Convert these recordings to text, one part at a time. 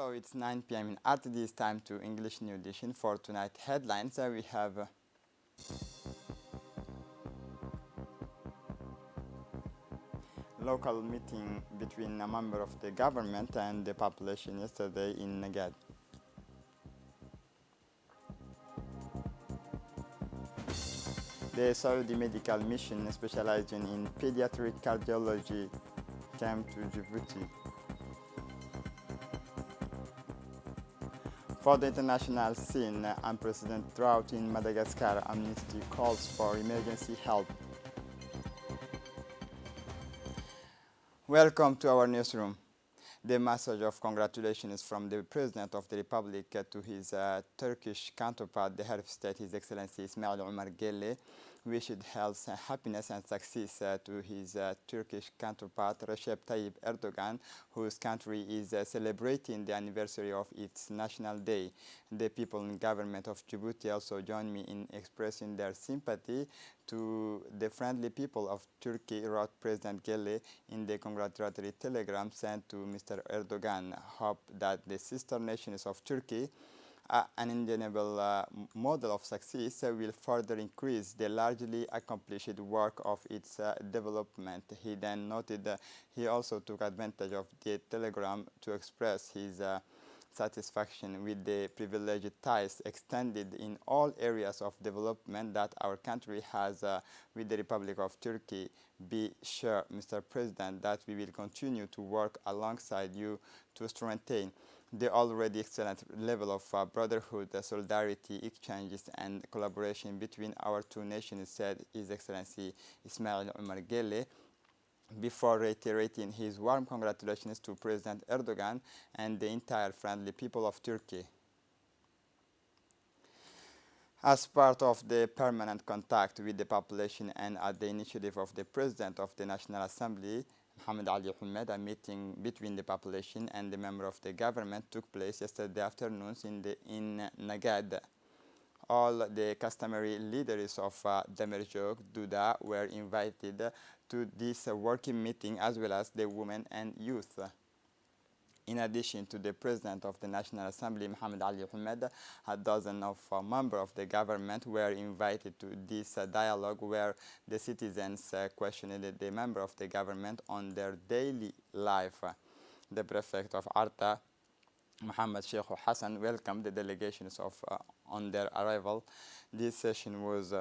Hello, it's 9 p.m. in RTD. It's time to English New Edition. For tonight headlines. We have local meeting between a member of the government and the population yesterday in Nagad. The Saudi medical mission specializing in pediatric cardiology came to Djibouti. For the international scene, unprecedented drought in Madagascar, Amnesty calls for emergency help. Welcome to our newsroom. The message of congratulations from the President of the Republic to his Turkish counterpart, the head of state, His Excellency Ismail Omar Guelleh, wished health, happiness and success to his Turkish counterpart, Recep Tayyip Erdogan, whose country is celebrating the anniversary of its National Day. The people and government of Djibouti also join me in expressing their sympathy to the friendly people of Turkey, wrote President Guelleh in the congratulatory telegram sent to Mr. Erdogan. Hope that the sister nations of Turkey, an undeniable model of success, will further increase the largely accomplished work of its development. He then noted he also took advantage of the telegram to express his satisfaction with the privileged ties extended in all areas of development that our country has with the Republic of Turkey. Be sure, Mr. President, that we will continue to work alongside you to strengthen the already excellent level of brotherhood, solidarity, exchanges and collaboration between our two nations, said His Excellency Ismail Omar Guelleh, before reiterating his warm congratulations to President Erdogan and the entire friendly people of Turkey. As part of the permanent contact with the population and at the initiative of the President of the National Assembly, Mohamed Ali Ahmed, a meeting between the population and the member of the government took place yesterday afternoon in Nagad. All the customary leaders of Damerjog, Duda, were invited to this working meeting, as well as the women and youth. In addition to the President of the National Assembly, Mohamed Ali Ahmed, a dozen of members of the government were invited to this dialogue where the citizens questioned the member of the government on their daily life. The Prefect of Arta, Mohammed Sheikh Hassan, welcomed the delegations on their arrival. This session was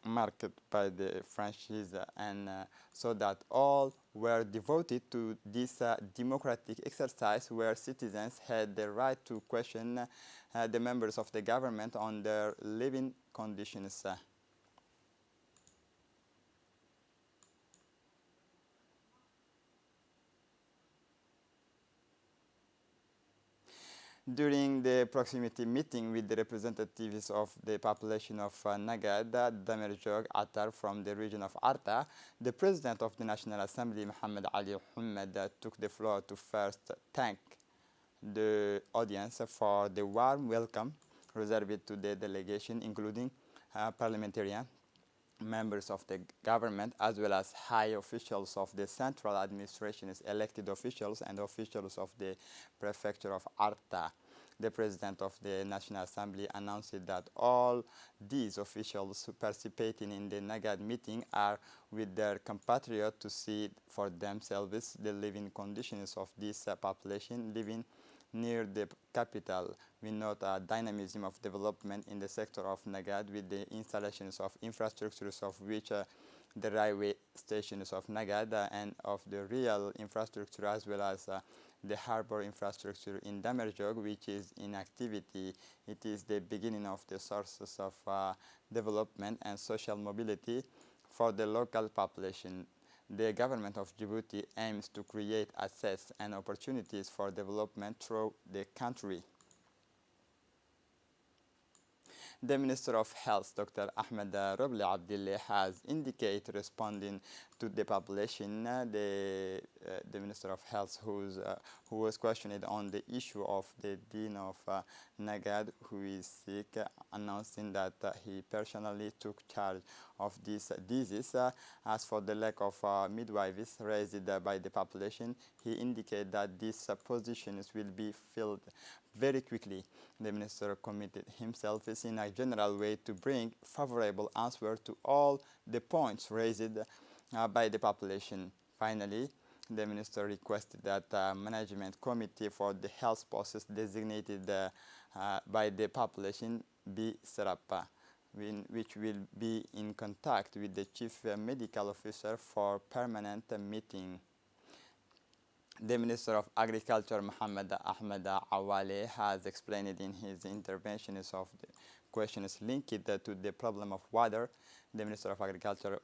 marked by the franchise and so that all were devoted to this democratic exercise where citizens had the right to question the members of the government on their living conditions. During the proximity meeting with the representatives of the population of Nagad, Damerjog, Attar from the region of Arta, the President of the National Assembly, Mohamed Ali Ahmed, took the floor to first thank the audience for the warm welcome reserved to the delegation, including parliamentarians, members of the government, as well as high officials of the central administration's elected officials and officials of the prefecture of Arta. The President of the National Assembly announced that all these officials participating in the Nagad meeting are with their compatriots to see for themselves the living conditions of this population living near the capital. We note a dynamism of development in the sector of Nagad with the installations of infrastructures of which the railway stations of Nagad and of the real infrastructure, as well as the harbor infrastructure in Damerjog, which is in activity. It is the beginning of the sources of development and social mobility for the local population. The government of Djibouti aims to create access and opportunities for development through the country. The Minister of Health, Dr. Ahmed Robli Abdillah, has indicated, responding to the population, the Minister of Health who was questioned on the issue of the Dean of Nagad, who is sick, announcing that he personally took charge of this disease. As for the lack of midwives raised by the population, he indicated that these positions will be filled very quickly. The minister committed himself in a general way to bring favorable answer to all the points raised by the population. Finally, the minister requested that a management committee for the health process designated by the population be set up, which will be in contact with the chief medical officer for permanent meeting. The Minister of Agriculture, Mohammed Ahmed Awale, has explained in his interventions of the questions linked to the problem of water. The Minister of Agriculture,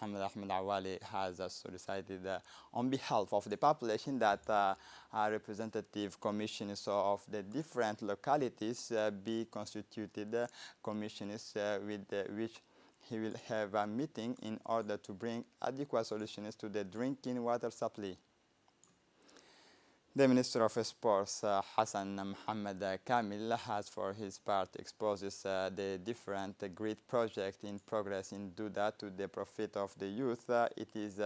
Mohammed Ahmed Awale, has solicited on behalf of the population that representative commissions of the different localities be constituted, commissions with which he will have a meeting in order to bring adequate solutions to the drinking water supply. The Minister of Sports, Hassan Mohammed Kamil, has for his part exposes the different great projects in progress in Duda to the profit of the youth. It is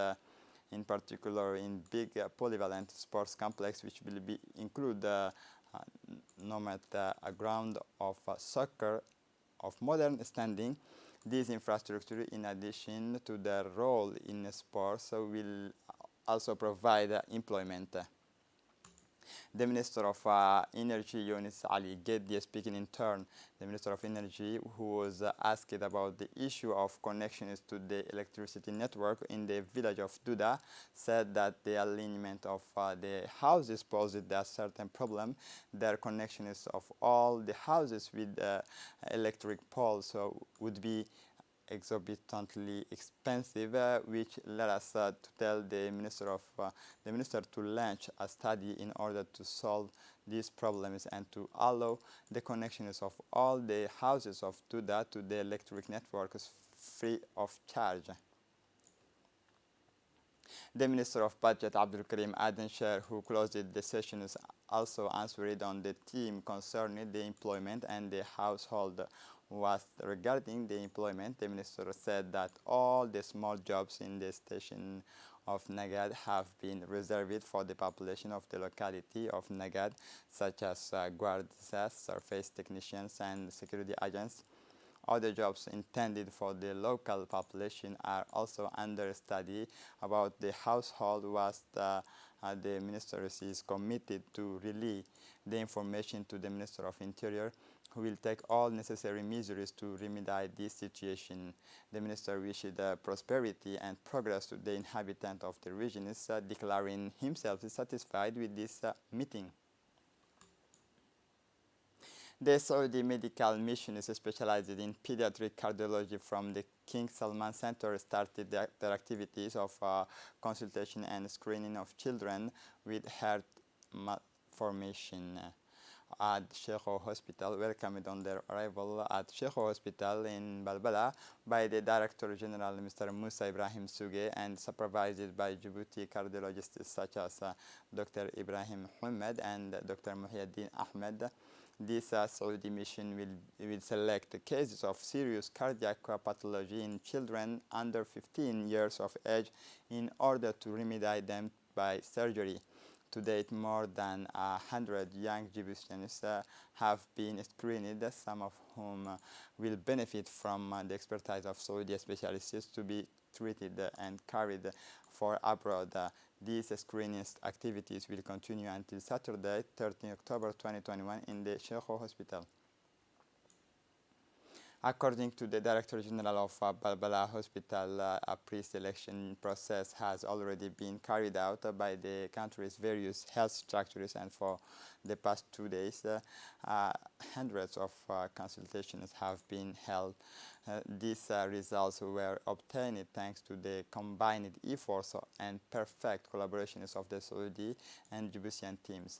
in particular in big polyvalent sports complex which will include Nomad, a ground of soccer of modern standing. This infrastructure, in addition to their role in sports, will also provide employment. The Minister of Energy, Yunus Ali Geddi, speaking in turn, the Minister of Energy, who was asked about the issue of connections to the electricity network in the village of Duda, said that the alignment of the houses posed a certain problem. Their connections of all the houses with electric poles would be exorbitantly expensive, which led us to tell the minister to launch a study in order to solve these problems and to allow the connections of all the houses of Duda to the electric networks free of charge. The Minister of Budget, Abdul Karim Adenshare, who closed the sessions, also answered on the theme concerning the employment and the household. Was regarding the employment, the minister said that all the small jobs in the station of Nagad have been reserved for the population of the locality of Nagad, such as guards, surface technicians, and security agents. Other jobs intended for the local population are also under study. About the household, was the minister is committed to relay the information to the Minister of Interior, who will take all necessary measures to remedy this situation. The minister wished prosperity and progress to the inhabitants of the regions, declaring himself satisfied with this meeting. The Saudi Medical Mission is specialized in pediatric cardiology from the King Salman Center started their activities of consultation and screening of children with heart malformation at Sheikho Hospital, welcomed on their arrival at Sheikho Hospital in Balbala by the Director General Mr. Musa Ibrahim Suge and supervised by Djibouti cardiologists such as Dr. Ibrahim Muhammad and Dr. Muhyiddin Ahmed. This Saudi mission will select cases of serious cardiac pathology in children under 15 years of age in order to remedy them by surgery. To date, more than 100 young Djiboutians have been screened, some of whom will benefit from the expertise of Saudi specialists to be treated and carried for abroad. These screening activities will continue until Saturday, 13 October 2021 in the Sheikho Hospital. According to the Director General of Balbala Hospital, a pre-selection process has already been carried out by the country's various health structures, and for the past 2 days, hundreds of consultations have been held. These results were obtained thanks to the combined efforts and perfect collaborations of the Saudi and Djiboutian teams.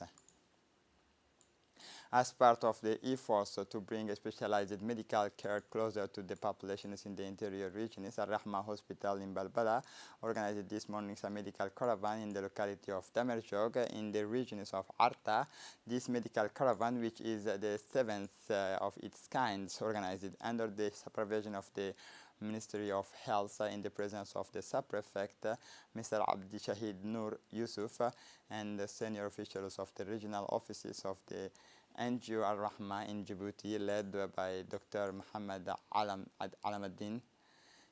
As part of the efforts to bring specialized medical care closer to the populations in the interior regions, Al-Rahma Hospital in Balbala organized this morning a medical caravan in the locality of Damerjog in the regions of Arta. This medical caravan, which is the 7th of its kind, organized under the supervision of the Ministry of Health in the presence of the sub-prefect, Mr. Abdi Shahid Noor Yusuf, and the senior officials of the regional offices of the NGO Al-Rahma in Djibouti, led by Dr. Muhammad Alamuddin.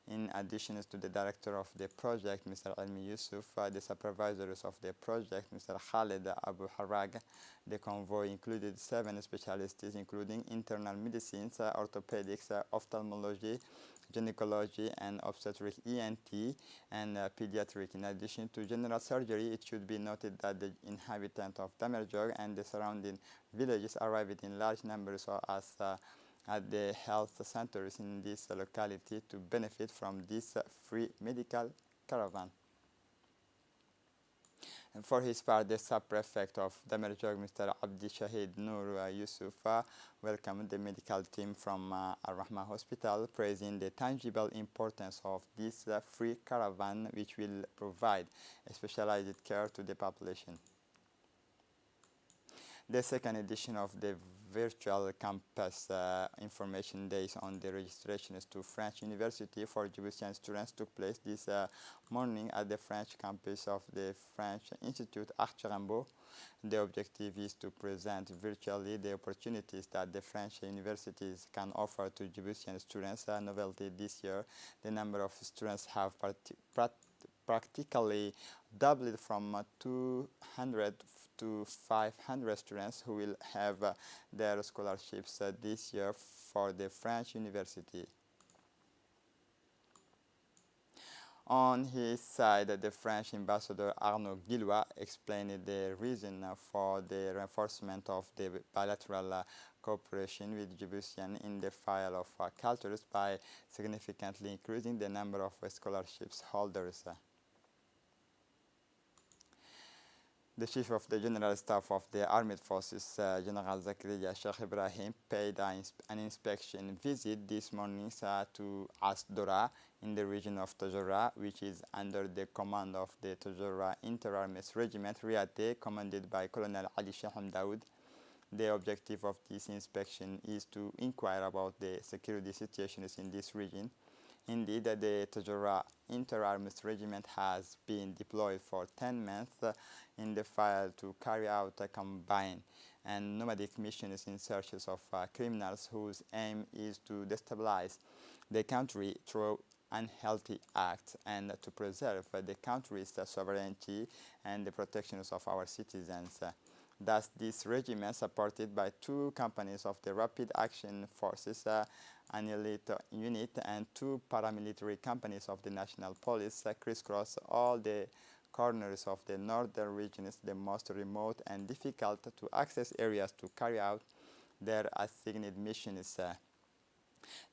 In addition to the director of the project, Mr. Almi Yusuf, the supervisors of the project, Mr. Khaled Abu Harrag. The convoy included 7 specialists, including internal medicine, orthopedics, ophthalmology, gynecology, and obstetric ENT, and pediatric. In addition to general surgery, it should be noted that the inhabitants of Damerjog and the surrounding villages arrived in large numbers at the health centers in this locality to benefit from this free medical caravan. And for his part, the sub-prefect of Damerjog, Mr. Abdi Shahid Noor Yusuf, welcomed the medical team from Al-Rahma Hospital, praising the tangible importance of this free caravan, which will provide specialized care to the population. The second edition of the virtual campus information days on the registrations to French University for Djiboutian students took place this morning at the French campus of the French Institute Arch-Rambaud. The objective is to present virtually the opportunities that the French universities can offer to Djiboutian students. A novelty this year, the number of students have practically doubled from 200 to 500 students who will have their scholarships this year for the French university. On his side, the French ambassador Arnaud Guillois explained the reason for the reinforcement of the bilateral cooperation with Djiboutian in the field of cultures by significantly increasing the number of scholarships holders. The Chief of the General Staff of the Armed Forces, General Zakaria Sheikh Ibrahim, paid an inspection visit this morning to Asdora in the region of Tajora, which is under the command of the Tajora Inter-Armies Regiment, Riate, commanded by Colonel Ali Shaham Daoud. The objective of this inspection is to inquire about the security situations in this region. Indeed, the Tajora Inter-Armies Regiment has been deployed for 10 months in the field to carry out a combined and nomadic missions in search of criminals whose aim is to destabilize the country through unhealthy acts and to preserve the country's sovereignty and the protections of our citizens. Thus, this regiment, supported by 2 companies of the Rapid Action Forces, an elite unit, and 2 paramilitary companies of the National Police, crisscross all the corners of the northern regions, the most remote and difficult to access areas, to carry out their assigned missions.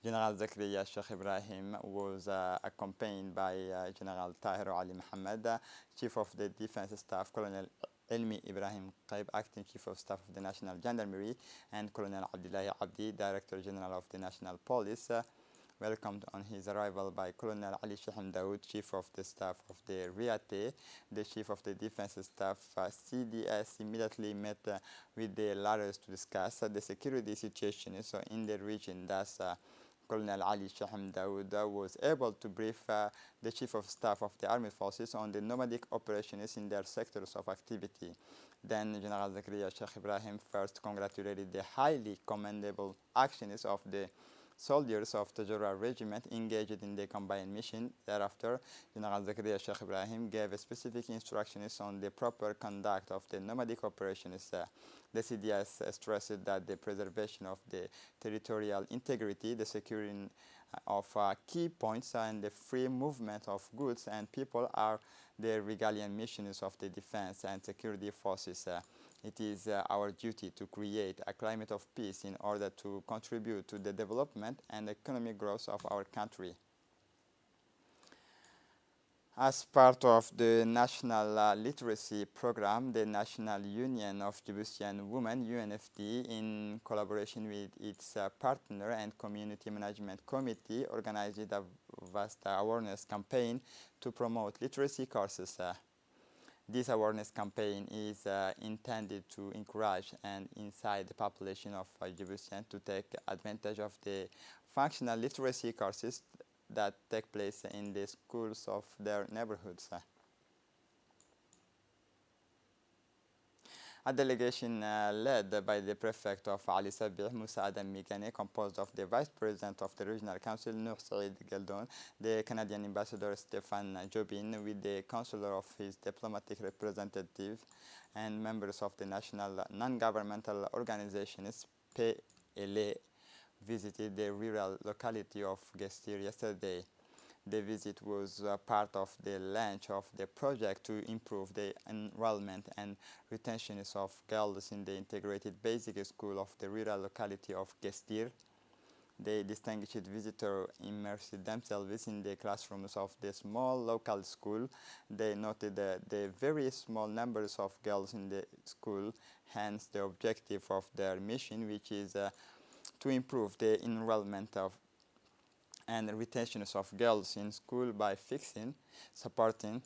General Zakaria Sheikh Ibrahim was accompanied by General Tahir Ali Mohammed, Chief of the Defense Staff, Colonel Elmi Ibrahim Qaib, Acting Chief of Staff of the National Gendarmerie, and Colonel Abdullahi Abdi, Director General of the National Police, welcomed on his arrival by Colonel Ali Shaham Daoud, Chief of the Staff of the RIATE. The Chief of the Defense Staff, CDS, immediately met with the latter to discuss the security situation in the region. Thus, Colonel Ali Shaham Daoud was able to brief the Chief of Staff of the Armed Forces on the nomadic operations in their sectors of activity. Then General Zakaria Sheikh Ibrahim first congratulated the highly commendable actions of the soldiers of the Tajora Regiment engaged in the combined mission. Thereafter, General Zakaria Sheikh Ibrahim gave specific instructions on the proper conduct of the nomadic operations. The CDS stressed that the preservation of the territorial integrity, the securing of key points, and the free movement of goods and people are the regalian missions of the defense and security forces. It is our duty to create a climate of peace in order to contribute to the development and economic growth of our country. As part of the National Literacy Program, the National Union of Djiboutian Women, UNFD, in collaboration with its partner and Community Management Committee, organized a vast awareness campaign to promote literacy courses. This awareness campaign is intended to encourage and incite the population of Djiboutian to take advantage of the functional literacy courses that take place in the schools of their neighborhoods. A delegation led by the prefect of Ali Sabih, Musa Adam Migane, composed of the vice president of the regional council, Noor Saeed Galdon, the Canadian ambassador Stefan Jobin, with the counselor of his diplomatic representative, and members of the national non-governmental organizations, PLA, visited the rural locality of Gestir yesterday. The visit was part of the launch of the project to improve the enrollment and retention of girls in the integrated basic school of the rural locality of Gestir. The distinguished visitors immersed themselves in the classrooms of the small local school. They noted the very small numbers of girls in the school, hence the objective of their mission, which is to improve the enrollment of and retention of girls in school by fixing, supporting,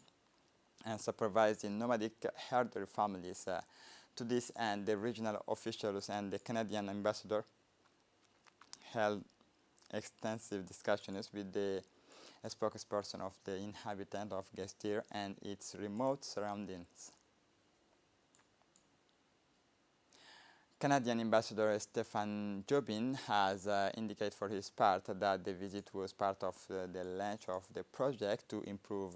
and supervising nomadic herder families. To this end, the regional officials and the Canadian ambassador held extensive discussions with the spokesperson of the inhabitant of Gestir and its remote surroundings. Canadian Ambassador Stefan Jobin has indicated for his part that the visit was part of the launch of the project to improve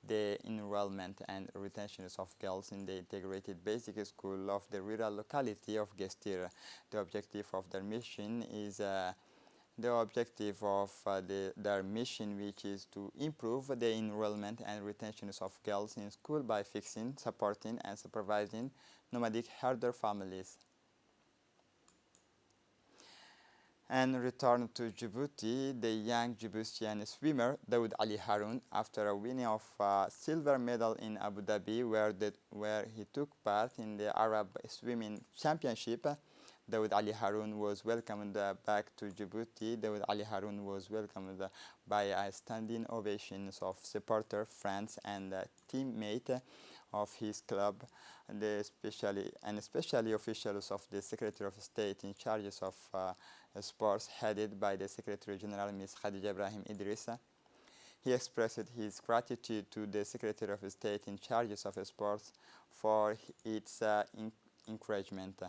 the enrollment and retention of girls in the integrated basic school of the rural locality of Gestir. The objective of their mission is their mission, which is to improve the enrollment and retention of girls in school by fixing, supporting, and supervising nomadic herder families. And returned to Djibouti, the young Djiboutian swimmer Daoud Ali Haroun, after a winning of a silver medal in Abu Dhabi, where he took part in the Arab Swimming Championship. Daoud Ali Haroun was welcomed back to Djibouti. Daoud Ali Haroun was welcomed by a standing ovation of supporters, friends, and teammates of his club, and especially officials of the Secretary of State in charge of sports, headed by the Secretary General Ms. Khadija Ibrahim Idrissa. He expressed his gratitude to the Secretary of State in charge of sports for its encouragement.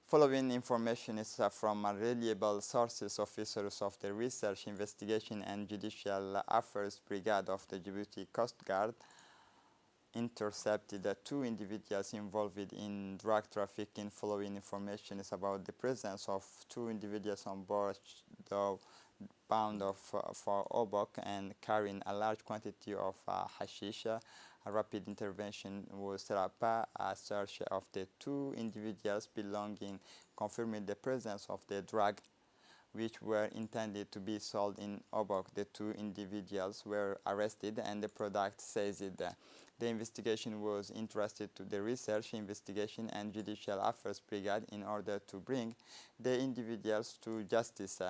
Following information is from reliable sources, officers of the Research, Investigation and Judicial Affairs Brigade of the Djibouti Coast Guard intercepted two individuals involved in drug trafficking. Following information is about the presence of two individuals on board bound for Obok and carrying a large quantity of hashish. A rapid intervention was set up. A search of the two individuals belonging confirming the presence of the drug, which were intended to be sold in Obok. The two individuals were arrested and the product seized. The investigation was entrusted to the Research, Investigation and Judicial Affairs Brigade in order to bring the individuals to justice.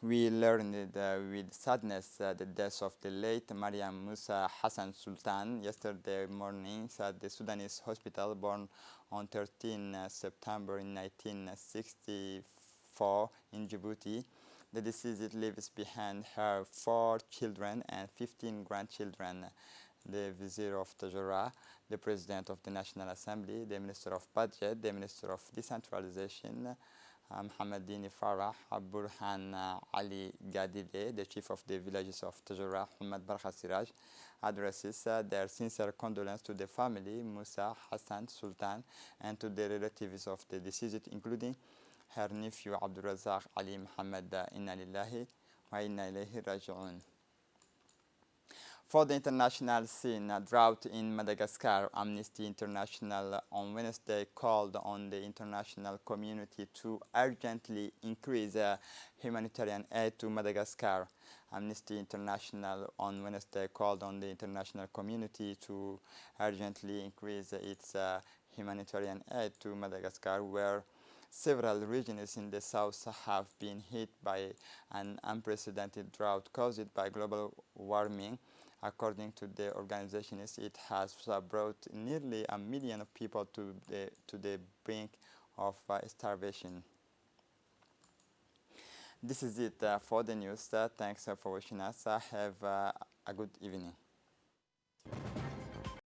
We learned with sadness the death of the late Mariam Musa Hassan Sultan yesterday morning at the Sudanese hospital, born on 13 September in 1964 in Djibouti. The deceased leaves behind her 4 children and 15 grandchildren. The Vizier of Tajura, the President of the National Assembly, the Minister of Budget, the Minister of Decentralization, Mohamed Dini Farah, Burhan Ali Gadide, the chief of the villages of Tajura, Mohamed Barkha Siraj, addresses their sincere condolence to the family, Musa Hassan Sultan, and to the relatives of the deceased, including her nephew Abdul Razak Ali Muhammad. Inna lillahi wa inna ilayhi raji'un. For the international scene, a drought in Madagascar, Amnesty International on Wednesday called on the international community to urgently increase humanitarian aid to Madagascar. Amnesty International on Wednesday called on the international community to urgently increase its humanitarian aid to Madagascar, where several regions in the south have been hit by an unprecedented drought caused by global warming. According to the organization, it has brought nearly 1 million of people to the brink of starvation. This is it for the news. Thanks for watching us. Have a good evening.